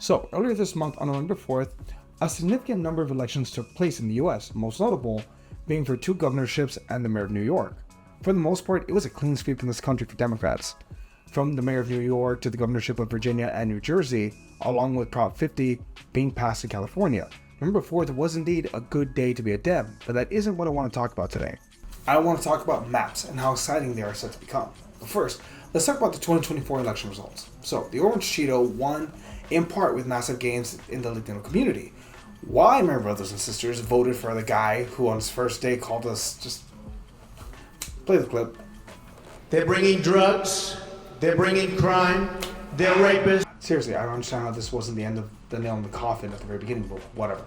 So, earlier this month on November 4th, a significant number of elections took place in the US, most notable being for two governorships and the mayor of New York. For the most part, it was a clean sweep in this country for Democrats. From the mayor of New York to the governorship of Virginia and New Jersey, along with Prop 50 being passed in California. November 4th was indeed a good day to be a Dem, but that isn't what I want to talk about today. I want to talk about maps and how exciting they are set to become. But first, let's talk about the 2024 election results. So, the Orange Cheeto won in part with massive gains in the Latino community. Why, my brothers and sisters, voted for the guy who on his first day called us just... Play the clip. They're bringing drugs, they're bringing crime, they're rapists. Seriously, I don't understand how this wasn't the end of the nail in the coffin at the very beginning, but whatever.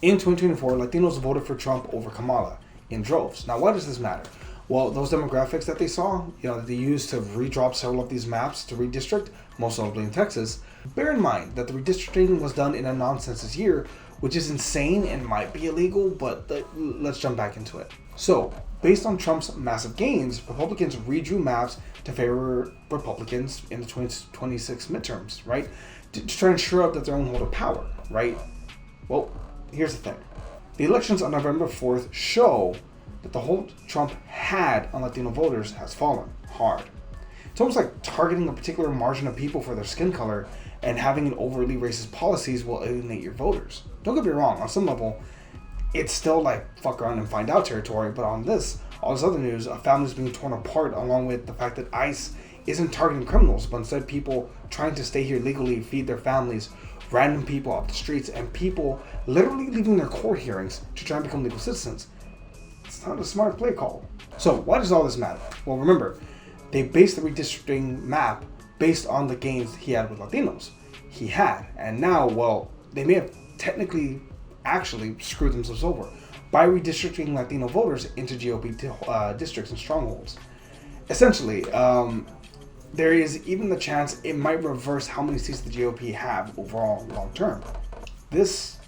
In 2024, Latinos voted for Trump over Kamala in droves. Now, why does this matter? Well, those demographics that they saw, that they used to redrop several of these maps to redistrict, most notably in Texas, bear in mind that the redistricting was done in a non-census year, which is insane and might be illegal, but let's jump back into it. So, based on Trump's massive gains, Republicans redrew maps to favor Republicans in the 2026 midterms, right? To try and shore up that their own hold of power, right? Well, here's the thing. The elections on November 4th show that the hold Trump had on Latino voters has fallen hard. It's almost like targeting a particular margin of people for their skin color and having an overly racist policies will alienate your voters. Don't get me wrong, on some level, it's still like fuck around and find out territory, but on all this other news, a family is being torn apart along with the fact that ICE isn't targeting criminals, but instead people trying to stay here legally, feed their families, random people off the streets, and people literally leaving their court hearings to try and become legal citizens. It's not a smart play call. So why does all this matter? Well, remember, they based the redistricting map based on the gains he had with Latinos. He had, and now, well, they may have technically actually screwed themselves over by redistricting Latino voters into GOP districts and strongholds. Essentially, there is even the chance it might reverse how many seats the GOP have overall long term. This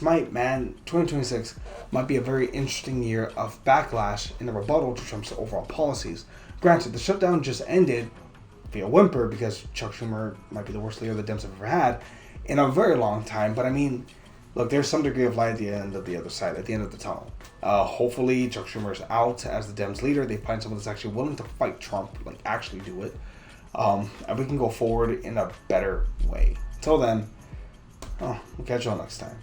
might, 2026 might be a very interesting year of backlash in the rebuttal to Trump's overall policies. Granted, the shutdown just ended via whimper because Chuck Schumer might be the worst leader the Dems have ever had in a very long time, but I mean, look, there's some degree of light at the end of the other side, at the end of the tunnel. Hopefully, Chuck Schumer is out as the Dems leader. They find someone that's actually willing to fight Trump, like actually do it. And we can go forward in a better way. Until then, we'll catch you all next time.